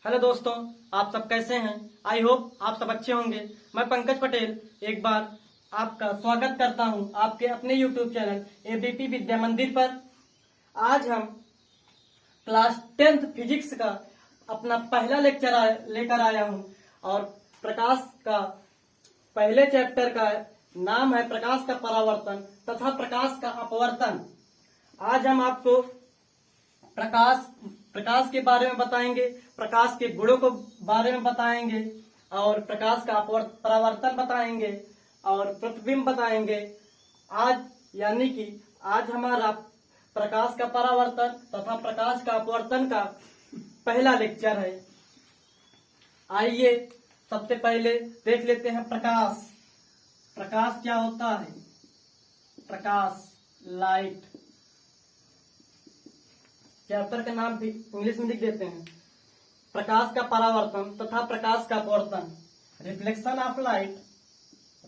Hello दोस्तों, आप सब कैसे हैं। आई होप आप सब अच्छे होंगे। मैं पंकज पटेल एक बार आपका स्वागत करता हूं आपके अपने यूट्यूब चैनल एबीपी विद्या मंदिर पर। आज हम क्लास 10th फिजिक्स का अपना पहला लेक्चर लेकर आया हूं और प्रकाश का पहले चैप्टर का नाम है प्रकाश का परावर्तन तथा प्रकाश का अपवर्तन। आज हम आपको प्रकाश के बारे में बताएंगे, प्रकाश के गुणों को बारे में बताएंगे और प्रकाश का परावर्तन बताएंगे और प्रतिबिंब बताएंगे। आज यानी कि आज हमारा प्रकाश का परावर्तन तथा प्रकाश का अपवर्तन का पहला लेक्चर है। आइए सबसे पहले देख लेते हैं प्रकाश। प्रकाश क्या होता है? प्रकाश, लाइट। चैप्टर का नाम भी इंग्लिश में लिख देते हैं। प्रकाश का परावर्तन तथा प्रकाश का अपवर्तन। Reflection of light,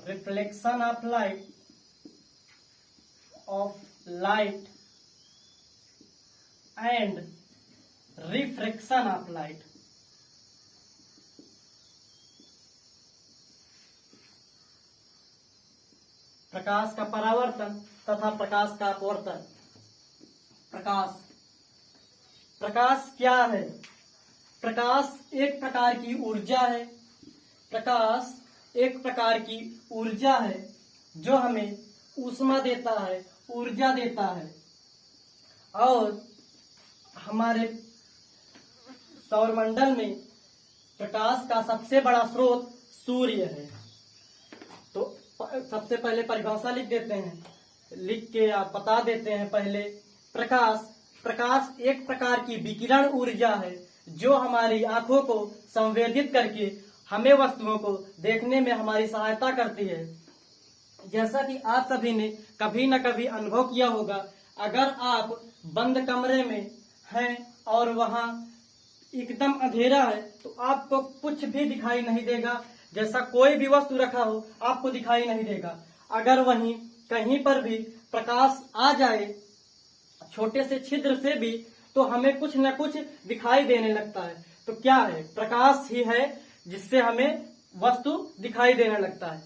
reflection of light and refraction of light. प्रकाश का परावर्तन तथा प्रकाश का अपवर्तन। प्रकाश क्या है? प्रकाश एक प्रकार की ऊर्जा है। प्रकाश एक प्रकार की ऊर्जा है जो हमें ऊष्मा देता है, ऊर्जा देता है। और हमारे सौरमंडल में प्रकाश का सबसे बड़ा स्रोत सूर्य है। तो सबसे पहले परिभाषा लिख देते हैं, लिख के आप बता देते हैं। पहले प्रकाश एक प्रकार की विकिरण ऊर्जा है जो हमारी आंखों को संवेदित करके हमें वस्तुओं को देखने में हमारी सहायता करती है। जैसा कि आप सभी ने कभी न कभी अनुभव किया होगा, अगर आप बंद कमरे में हैं और वहां एकदम अंधेरा है तो आपको कुछ भी दिखाई नहीं देगा। जैसा कोई भी वस्तु रखा हो आपको दिखाई नहीं देगा। अगर वहीं कहीं पर भी प्रकाश आ जाए छोटे से छिद्र से भी, तो हमें कुछ न कुछ दिखाई देने लगता है। तो क्या है? प्रकाश ही है जिससे हमें वस्तु दिखाई देने लगता है।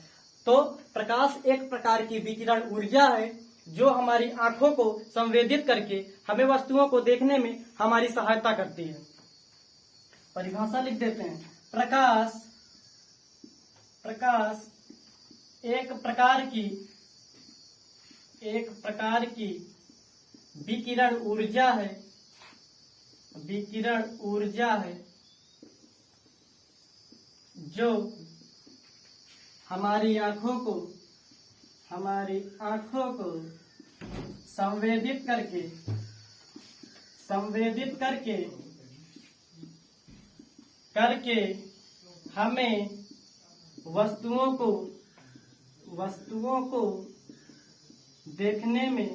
तो प्रकाश एक प्रकार की विकिरण ऊर्जा है जो हमारी आंखों को संवेदित करके हमें वस्तुओं को देखने में हमारी सहायता करती है। परिभाषा लिख देते हैं। प्रकाश एक प्रकार की विकिरण ऊर्जा है जो हमारी आंखों को संवेदित करके हमें वस्तुओं को देखने में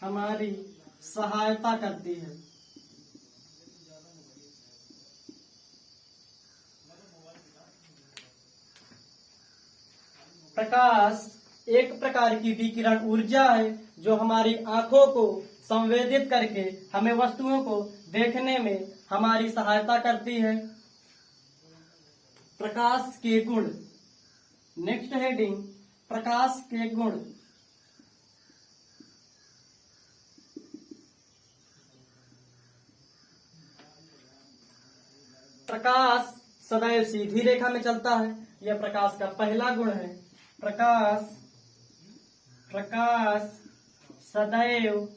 हमारी सहायता करती है। प्रकाश एक प्रकार की विकिरण ऊर्जा है जो हमारी आंखों को संवेदित करके हमें वस्तुओं को देखने में हमारी सहायता करती है। प्रकाश के गुण। नेक्स्ट हेडिंग, प्रकाश के गुण। प्रकाश सदैव सीधी रेखा में चलता है। यह प्रकाश का पहला गुण है। प्रकाश सदैव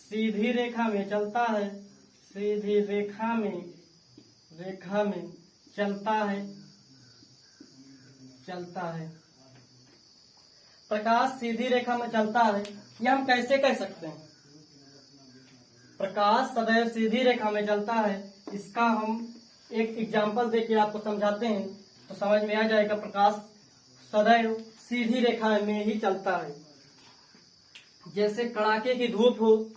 सीधी रेखा में चलता है। सीधी रेखा में चलता है। प्रकाश सीधी रेखा में चलता है, यह हम कैसे कह सकते हैं? प्रकाश सदैव सीधी रेखा में चलता है, इसका हम एक एग्जाम्पल देके आपको समझाते हैं तो समझ में आ जाएगा। प्रकाश सदैव सीधी रेखा में ही चलता है। जैसे कड़ाके की धूप हो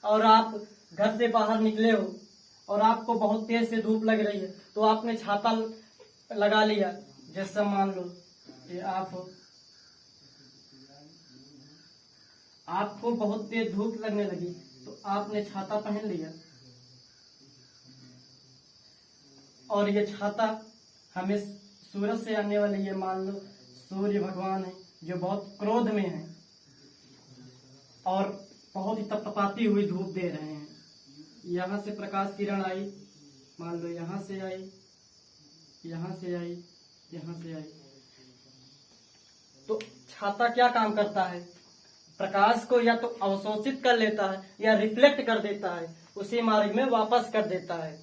और आप घर से बाहर निकले हो और आपको बहुत तेज से धूप लग रही है तो आपने छाता लगा लिया। जैसे मान लो ये आप हो, आपको बहुत तेज धूप लगने लगी तो आपने छाता पहन लिया, और ये छाता हमें सूरज से आने वाले, ये मान लो सूर्य भगवान है जो बहुत क्रोध में है और बहुत ही तपतपाती हुई धूप दे रहे हैं। यहाँ से प्रकाश किरण आई, मान लो यहाँ से आई, यहाँ से आई, यहाँ से आई, तो छाता क्या काम करता है? प्रकाश को या तो अवशोषित कर लेता है या रिफ्लेक्ट कर देता है, उसी मार्ग में वापस कर देता है।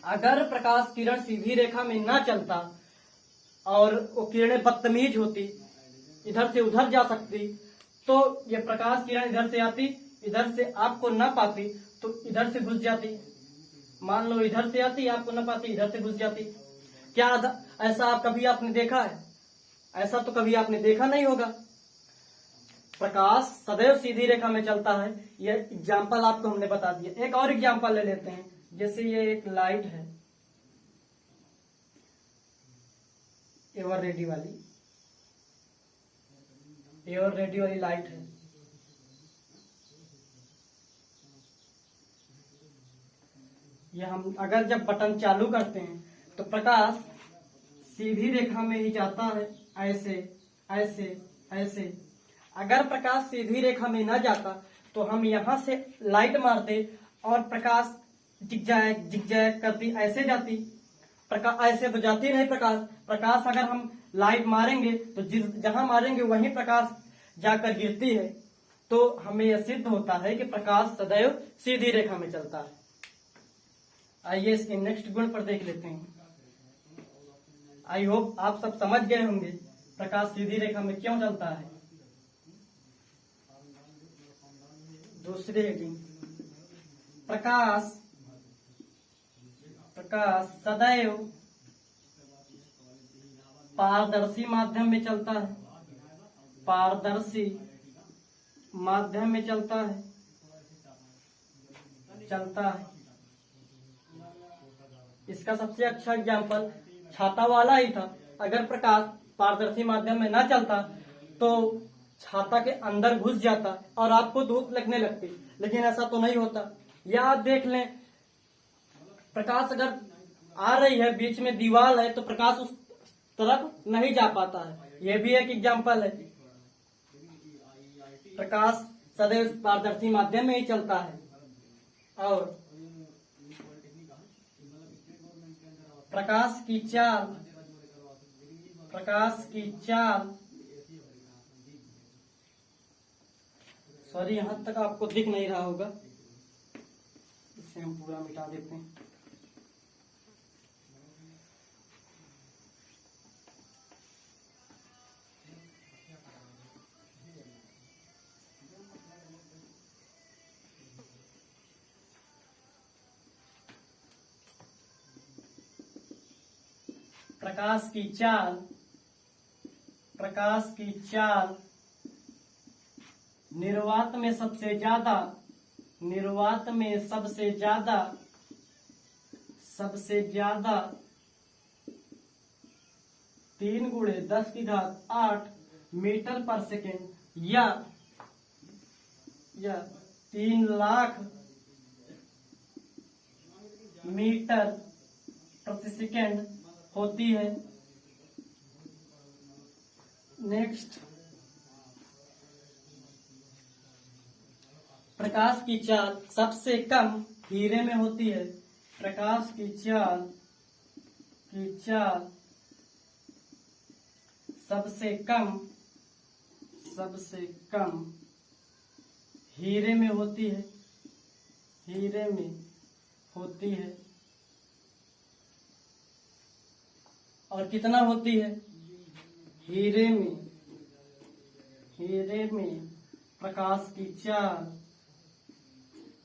अगर प्रकाश किरण सीधी रेखा में ना चलता और वो किरणें बदतमीज होती, इधर से उधर जा सकती, तो ये प्रकाश किरण इधर से आती, इधर से आपको न पाती तो इधर से घुस जाती। मान लो इधर से आती, आपको न पाती, इधर से घुस जाती। क्या ऐसा आप कभी आपने देखा है? ऐसा तो कभी आपने देखा नहीं होगा। प्रकाश सदैव सीधी रेखा में चलता है। यह एग्जाम्पल आपको हमने बता दिया। एक और एग्जाम्पल ले लेते हैं। जैसे ये एक लाइट है, एवर रेडी वाली, एवर रेडी वाली लाइट है। ये हम अगर जब बटन चालू करते हैं तो प्रकाश सीधी रेखा में ही जाता है, ऐसे ऐसे ऐसे। अगर प्रकाश सीधी रेखा में ना जाता तो हम यहाँ से लाइट मारते और प्रकाश जिगजैग जिगजैग करती ऐसे जाती। प्रकाश ऐसे तो जाती नहीं। प्रकाश अगर हम लाइट मारेंगे तो जहां मारेंगे वहीं प्रकाश जाकर गिरती है। तो हमें यह सिद्ध होता है कि प्रकाश सदैव सीधी रेखा में चलता है। आइए इसके नेक्स्ट गुण पर देख लेते हैं। आई होप आप सब समझ गए होंगे प्रकाश सीधी रेखा में क्यों चलता है। दूसरी हेडिंग, प्रकाश सदैव पारदर्शी माध्यम में चलता है। पारदर्शी माध्यम में चलता है। इसका सबसे अच्छा एग्जाम्पल छाता वाला ही था। अगर प्रकाश पारदर्शी माध्यम में ना चलता तो छाता के अंदर घुस जाता और आपको धूप लगने लगती, लेकिन ऐसा तो नहीं होता। या आप देख लें, प्रकाश अगर आ रही है, बीच में दीवार है, तो प्रकाश उस तरफ नहीं जा पाता है। यह भी एक एग्जाम्पल है। प्रकाश सदैव पारदर्शी माध्यम में ही चलता है। और प्रकाश की चाल सॉरी, यहां तक आपको दिख नहीं रहा होगा, इसे हम पूरा मिटा देते हैं। प्रकाश की चाल निर्वात में सबसे ज्यादा 3 × 10⁸ मीटर पर सेकेंड या 3 लाख मीटर प्रति सेकेंड होती है। नेक्स्ट, प्रकाश की चाल सबसे कम हीरे में होती है। प्रकाश की चाल सबसे कम हीरे में होती है। और कितना होती है? हीरे में प्रकाश की चाल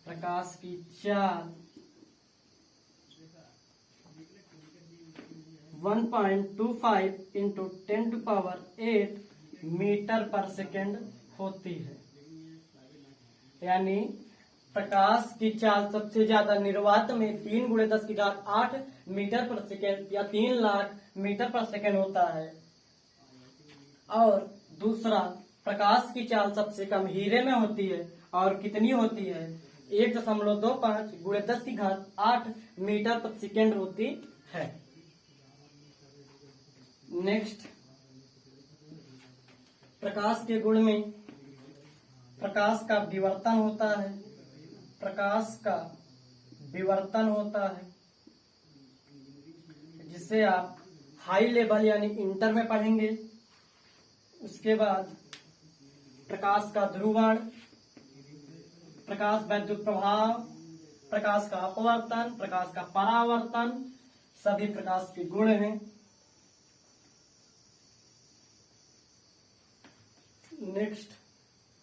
1.25 × 10⁸ मीटर पर सेकेंड होती है। यानी प्रकाश की चाल सबसे ज्यादा निर्वात में 3 × 10⁸ मीटर पर सेकेंड या 3 लाख मीटर पर सेकेंड होता है। और दूसरा, प्रकाश की चाल सबसे कम हीरे में होती है और कितनी होती है? 1.25 गुणे 10⁸ मीटर प्रति सेकेंड होती है। नेक्स्ट, प्रकाश के गुण में प्रकाश का विवर्तन होता है। प्रकाश का विवर्तन होता है जिसे आप हाई लेवल यानी इंटर में पढ़ेंगे। उसके बाद प्रकाश का ध्रुवण, प्रकाश वैद्युत प्रभाव, प्रकाश का अपवर्तन, प्रकाश का परावर्तन, सभी प्रकाश के गुण हैं। नेक्स्ट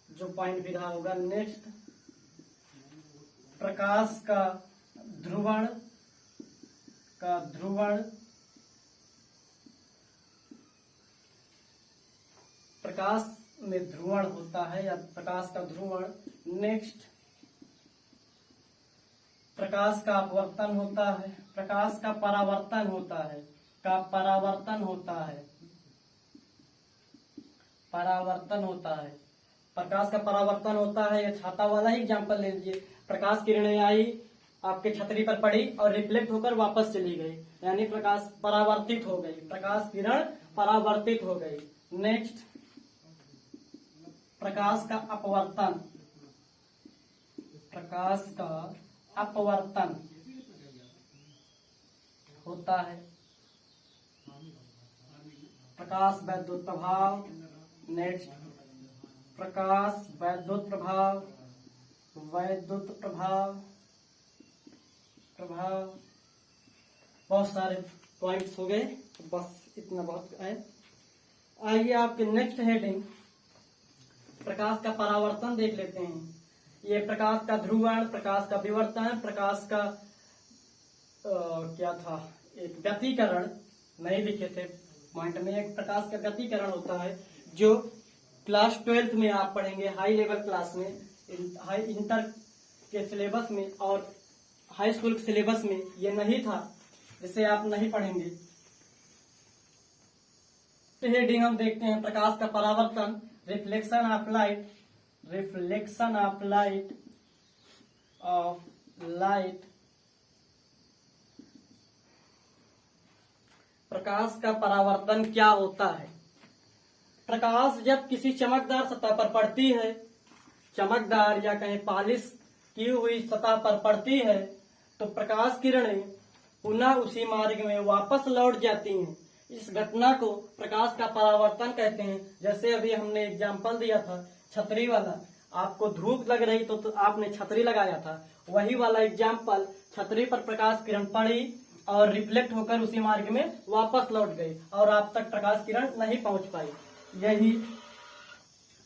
जो पॉइंट भी रहा होगा, नेक्स्ट प्रकाश का ध्रुवण प्रकाश में ध्रुवण होता है या प्रकाश का ध्रुवण। नेक्स्ट, प्रकाश का अपवर्तन होता है, प्रकाश का परावर्तन होता है, परावर्तन होता है। प्रकाश का परावर्तन होता है, ये छाता वाला ही एग्जाम्पल ले लीजिए। प्रकाश किरणें आई, आपके छतरी पर पड़ी और रिफ्लेक्ट होकर वापस चली गई, यानी प्रकाश परावर्तित हो गई, प्रकाश किरण परावर्तित हो गई। नेक्स्ट, प्रकाश का अपवर्तन, प्रकाश का अपवर्तन होता है। प्रकाश वैद्युत प्रभाव। नेक्स्ट, प्रकाश वैद्युत प्रभाव, बहुत सारे पॉइंट्स हो गए, बस इतना बहुत है। आइए आपके नेक्स्ट हेडिंग प्रकाश का परावर्तन देख लेते हैं। ये प्रकाश का ध्रुवण, प्रकाश का विवर्तन, प्रकाश का क्या था, एक व्यतिकरण नहीं लिखे थे पॉइंट में। एक प्रकाश का व्यतिकरण होता है जो क्लास 12th में आप पढ़ेंगे, हाई लेवल क्लास में, हाई इंटर के सिलेबस में और हाई स्कूल के सिलेबस में ये नहीं था, जिसे आप नहीं पढ़ेंगे। तो हेडिंग हम देखते हैं, प्रकाश का परावर्तन, रिफ्लेक्शन ऑफ लाइट। प्रकाश का परावर्तन क्या होता है? प्रकाश जब किसी चमकदार सतह पर पड़ती है, चमकदार या कहीं पॉलिश की हुई सतह पर पड़ती है, तो प्रकाश किरणें पुनः उसी मार्ग में वापस लौट जाती हैं। इस घटना को प्रकाश का परावर्तन कहते हैं। जैसे अभी हमने एग्जाम्पल दिया था छतरी वाला, आपको धूप लग रही तो आपने छतरी लगाया था, वही वाला एग्जाम्पल, छतरी पर प्रकाश किरण पड़ी और रिफ्लेक्ट होकर उसी मार्ग में वापस लौट गई और आप तक प्रकाश किरण नहीं पहुंच पाई। यही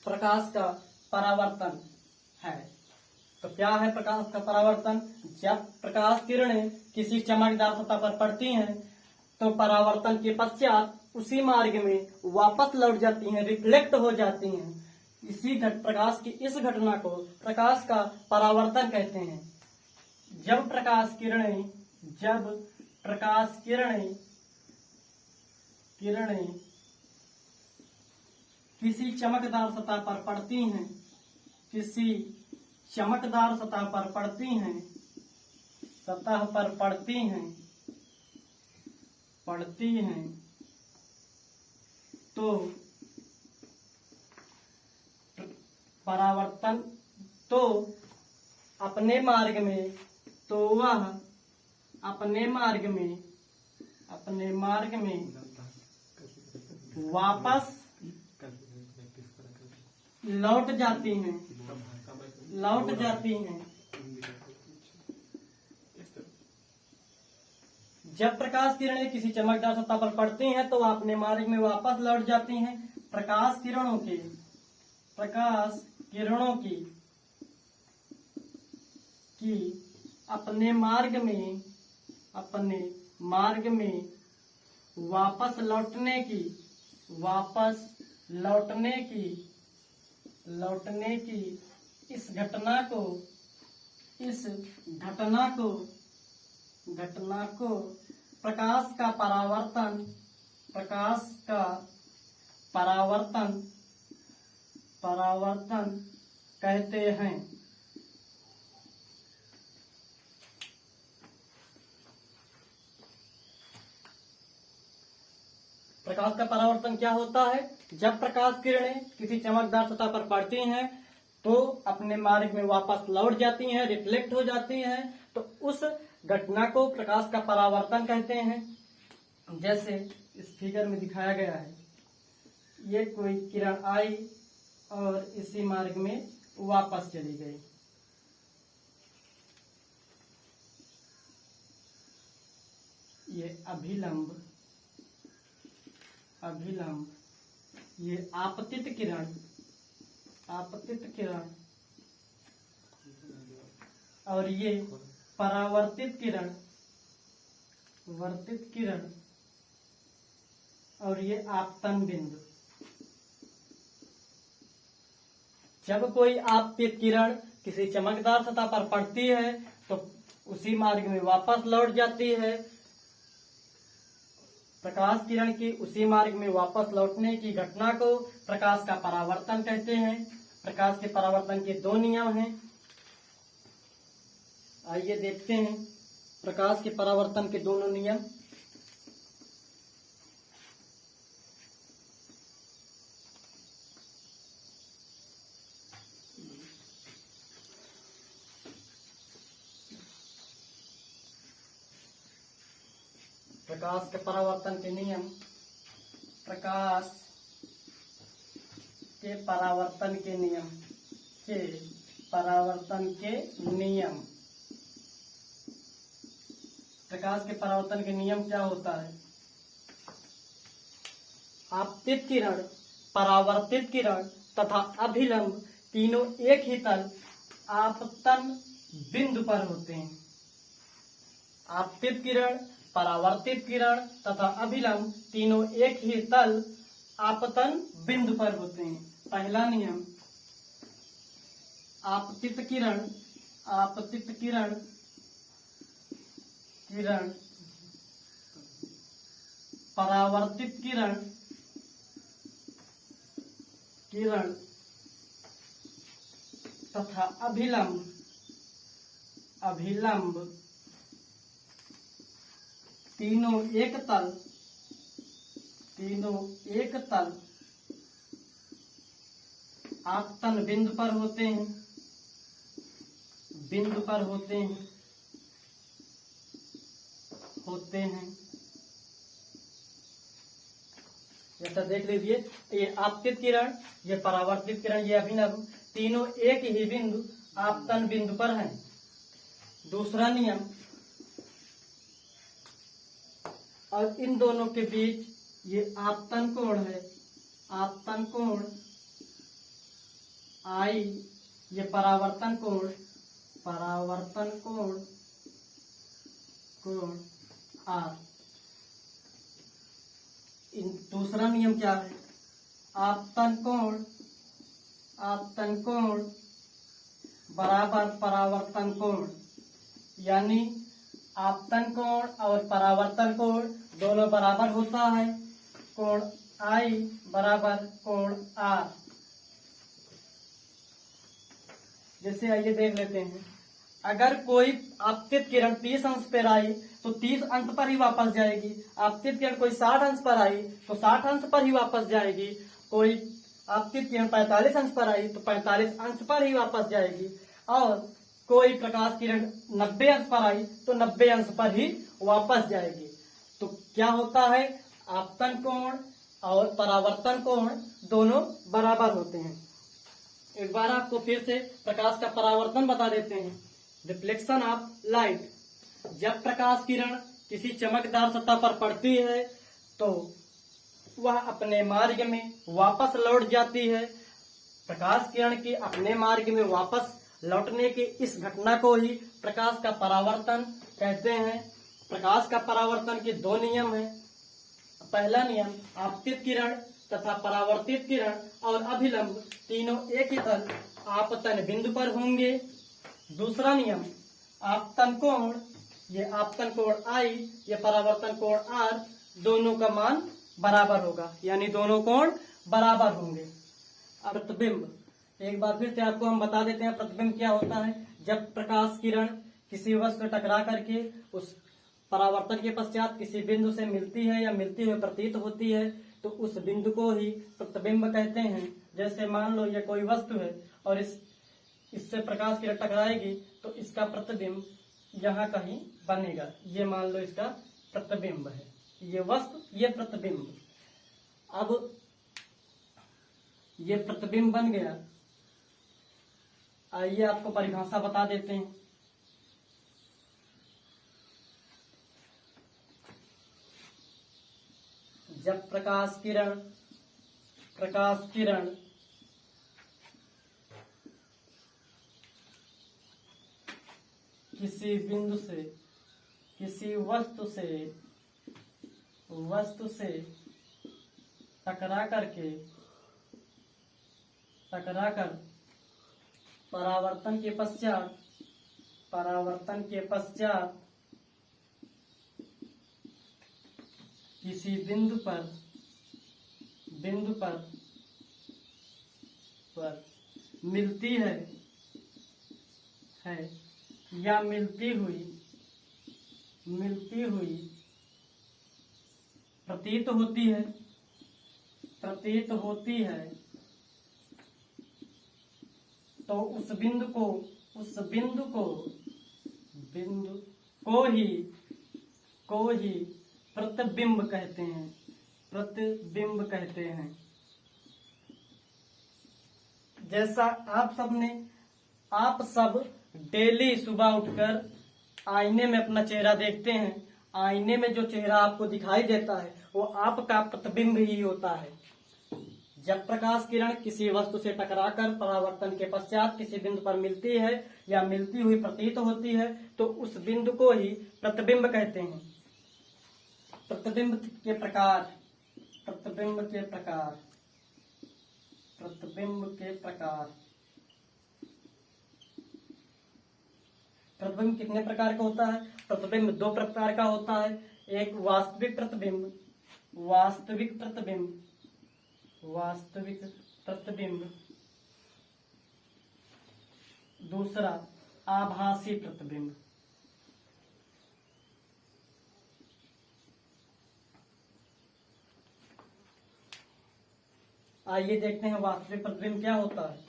प्रकाश का परावर्तन है। तो क्या है प्रकाश का परावर्तन? जब प्रकाश किरणें किसी चमकदार सतह पर पड़ती हैं तो परावर्तन के पश्चात उसी मार्ग में वापस लौट जाती हैं, रिफ्लेक्ट हो जाती हैं। प्रकाश की इस घटना को प्रकाश का परावर्तन कहते हैं। जब प्रकाश किरणें किसी चमकदार सतह पर पड़ती हैं, तो परावर्तन तो अपने मार्ग में, तो वह अपने मार्ग में वापस लौट जाती हैं। जब प्रकाश किरणें किसी चमकदार सतह पर पड़ती हैं तो वह अपने मार्ग में वापस लौट जाती हैं। प्रकाश किरणों की अपने मार्ग में वापस लौटने की इस घटना को प्रकाश का परावर्तन कहते हैं। प्रकाश का परावर्तन क्या होता है? जब प्रकाश किरणें किसी चमकदार सतह पर पड़ती हैं तो अपने मार्ग में वापस लौट जाती हैं, रिफ्लेक्ट हो जाती हैं, तो उस घटना को प्रकाश का परावर्तन कहते हैं। जैसे इस फिगर में दिखाया गया है, ये कोई किरण आई और इसी मार्ग में वापस चली गई। ये अभिलंब, ये आपतित किरण, और ये परावर्तित किरण, और ये आपतन बिंदु। जब कोई आपतित किरण किसी चमकदार सतह पर पड़ती है तो उसी मार्ग में वापस लौट जाती है। प्रकाश किरण की उसी मार्ग में वापस लौटने की घटना को प्रकाश का परावर्तन कहते हैं। प्रकाश के परावर्तन के दो नियम हैं। आइए देखते हैं प्रकाश के परावर्तन के दोनों नियम। प्रकाश के परावर्तन के नियम। प्रकाश के परावर्तन के नियम, प्रकाश के परावर्तन के नियम क्या होता है? आपतित किरण, परावर्तित किरण तथा अभिलंब तीनों एक ही तल आपतन बिंदु पर होते हैं। आपतित किरण, परावर्तित किरण तथा अभिलंब तीनों एक ही तल आपतन बिंदु पर होते हैं। पहला नियम, आपतित किरण, परावर्तित किरण तथा अभिलंब तीनों एक तल आपतन बिंदु पर होते हैं। जैसा देख लीजिए, ये आपतित किरण, ये परावर्तित किरण, ये अभिलंब तीनों एक ही बिंदु आपतन बिंदु पर हैं। दूसरा नियम, और इन दोनों के बीच ये आपतन कोण है, आपतन कोण आई, ये परावर्तन कोण आर। दूसरा नियम क्या है? आपतन कोण बराबर परावर्तन कोण, यानी आपतन कोण और परावर्तन कोण दोनों बराबर होता है। कोण आई बराबर कोण आर। जैसे आइए देख लेते हैं, अगर कोई आपतित किरण 30 अंश पर आई तो 30 अंश पर ही वापस जाएगी। आपतित किरण कोई 60 अंश पर आई तो 60 अंश पर ही वापस जाएगी। कोई आपतित किरण 45 अंश पर आई तो 45 अंश पर ही वापस जाएगी। और कोई प्रकाश किरण 90 अंश पर आई तो 90 अंश पर ही वापस जाएगी। तो क्या होता है? आपतन कोण और परावर्तन कोण दोनों बराबर होते हैं। एक बार आपको फिर से प्रकाश का परावर्तन बता देते हैं। रिफ्लेक्शन ऑफ लाइट, जब प्रकाश किरण किसी चमकदार सतह पर पड़ती है तो वह अपने मार्ग में वापस लौट जाती है। प्रकाश किरण की अपने मार्ग में वापस लौटने की इस घटना को ही प्रकाश का परावर्तन कहते हैं। प्रकाश का परावर्तन के दो नियम हैं। पहला नियम, आपतित किरण तथा परावर्तित किरण और अभिलंब तीनों एक ही तल आपतन बिंदु पर होंगे। दूसरा नियम, आपतन कोण, ये आपतन कोण आई, ये परावर्तन कोण आर, दोनों का मान बराबर होगा, यानी दोनों कोण बराबर होंगे। प्रतिबिंब, एक बार फिर से आपको हम बता देते हैं प्रतिबिंब क्या होता है। जब प्रकाश किरण किसी वस्तु से टकरा करके उस परावर्तन के पश्चात किसी बिंदु से मिलती है या मिलती हुई प्रतीत होती है तो उस बिंदु को ही प्रतिबिंब कहते हैं। जैसे मान लो ये कोई वस्तु है और इससे प्रकाश किरण टकराएगी तो इसका प्रतिबिंब यहाँ कहीं बनेगा, ये मान लो इसका प्रतिबिंब है, ये वस्तु ये प्रतिबिंब। अब ये प्रतिबिंब बन गया, आइए आपको परिभाषा बता देते हैं। जब प्रकाश किरण किसी बिंदु से किसी वस्तु से टकरा कर परावर्तन के पश्चात किसी बिंदु पर मिलती है या मिलती हुई प्रतीत होती है तो उस बिंदु को ही प्रतिबिंब कहते हैं। जैसा आप सब डेली सुबह उठकर आईने में अपना चेहरा देखते हैं, आईने में जो चेहरा आपको दिखाई देता है वो आपका प्रतिबिंब ही होता है। जब प्रकाश किरण किसी वस्तु से टकराकर परावर्तन के पश्चात किसी बिंदु पर मिलती है या मिलती हुई प्रतीत होती है तो उस बिंदु को ही प्रतिबिंब कहते हैं। प्रतिबिंब के प्रकार प्रतिबिंब कितने प्रकार का होता है? प्रतिबिंब दो प्रकार का होता है, एक वास्तविक प्रतिबिंब, दूसरा आभासी प्रतिबिंब। आइए देखते हैं वास्तविक प्रतिबिंब क्या होता है।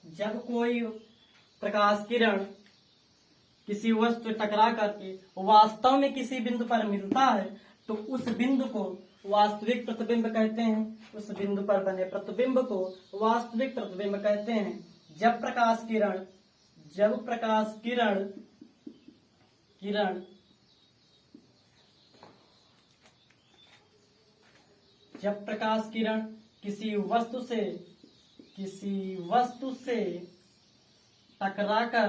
जब कोई प्रकाश किरण किसी वस्तु से टकरा करके वास्तव में किसी बिंदु पर मिलता है तो उस बिंदु को वास्तविक प्रतिबिंब कहते हैं। उस बिंदु पर बने प्रतिबिंब को वास्तविक प्रतिबिंब कहते हैं। जब प्रकाश किरण किसी वस्तु से टकराकर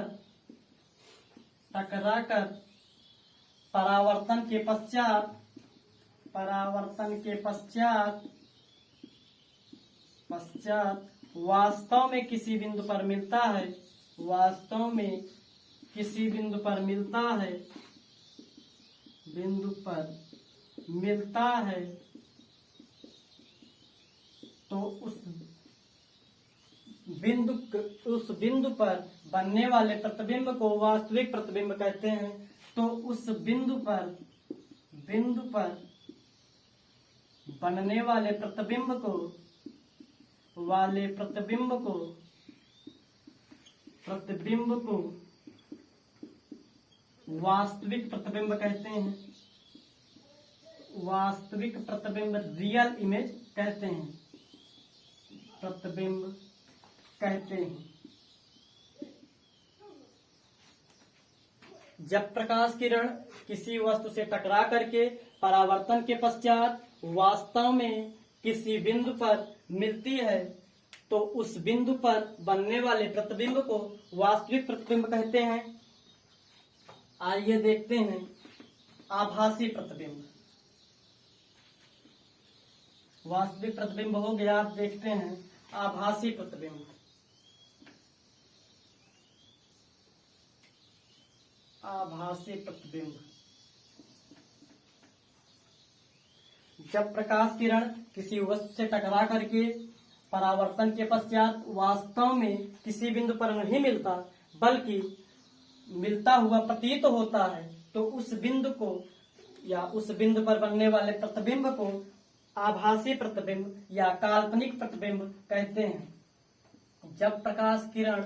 परावर्तन के पश्चात वास्तव में किसी बिंदु पर मिलता है तो उस बिंदु पर बनने वाले प्रतिबिंब को वास्तविक प्रतिबिंब कहते हैं। तो उस बिंदु पर बनने वाले प्रतिबिंब को वास्तविक प्रतिबिंब कहते हैं। वास्तविक प्रतिबिंब रियल इमेज कहते हैं। जब प्रकाश किरण किसी वस्तु से टकरा करके परावर्तन के पश्चात वास्तव में किसी बिंदु पर मिलती है तो उस बिंदु पर बनने वाले प्रतिबिंब को वास्तविक प्रतिबिंब कहते हैं। आइए देखते हैं आभासी प्रतिबिंब। वास्तविक प्रतिबिंब हो गया, आप देखते हैं आभासी प्रतिबिंब। जब प्रकाश किरण किसी वस्तु से टकरा करके परावर्तन के पश्चात वास्तव में किसी बिंदु पर नहीं मिलता बल्कि मिलता हुआ प्रतीत होता है तो उस बिंदु को या उस बिंदु पर बनने वाले प्रतिबिंब को आभासी प्रतिबिंब या काल्पनिक प्रतिबिंब कहते हैं। जब प्रकाश किरण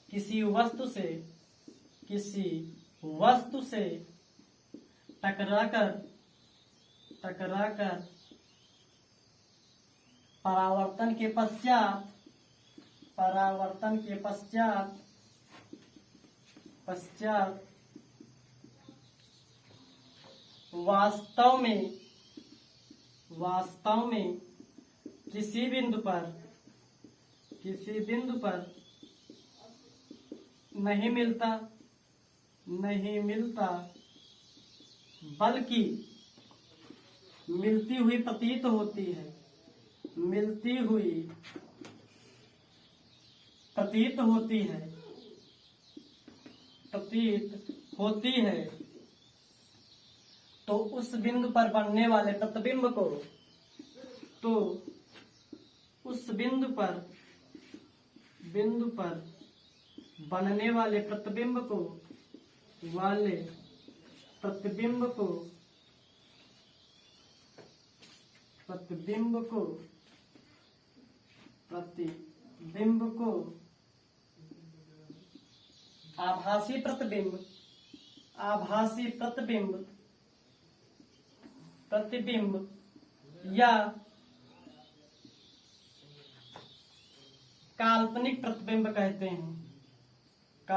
किसी वस्तु से टकराकर परावर्तन के पश्चात वास्तव में किसी बिंदु पर नहीं मिलता बल्कि मिलती हुई प्रतीत होती है तो उस बिंदु पर बनने वाले प्रतिबिंब को आभासी प्रतिबिंब या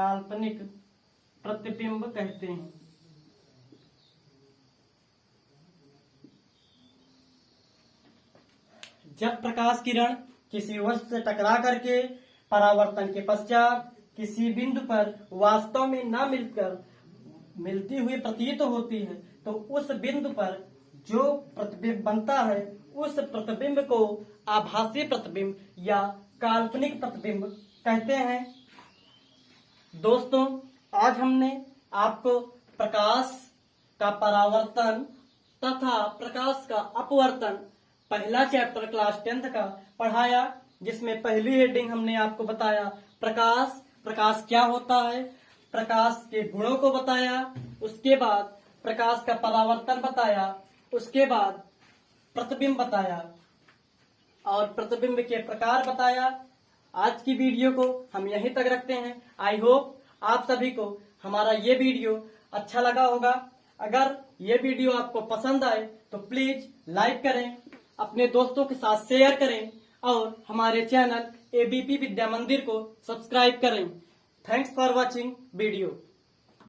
काल्पनिक प्रतिबिंब कहते हैं। जब प्रकाश किरण किसी वस्तु से टकरा करके परावर्तन के पश्चात किसी बिंदु पर वास्तव में न मिलकर मिलती हुई प्रतीत होती है तो उस बिंदु पर जो प्रतिबिंब बनता है उस प्रतिबिंब को आभासी प्रतिबिंब या काल्पनिक प्रतिबिंब कहते हैं। दोस्तों, आज हमने आपको प्रकाश का परावर्तन तथा प्रकाश का अपवर्तन पहला चैप्टर क्लास 10th का पढ़ाया, जिसमें पहली हेडिंग हमने आपको बताया प्रकाश क्या होता है, प्रकाश के गुणों को बताया, उसके बाद प्रकाश का परावर्तन बताया, उसके बाद प्रतिबिंब बताया और प्रतिबिंब के प्रकार बताया। आज की वीडियो को हम यहीं तक रखते हैं। आई होप आप सभी को हमारा ये वीडियो अच्छा लगा होगा। अगर ये वीडियो आपको पसंद आए तो प्लीज लाइक करें, अपने दोस्तों के साथ शेयर करें और हमारे चैनल एबीपी विद्या मंदिर को सब्सक्राइब करें। Thanks for watching video.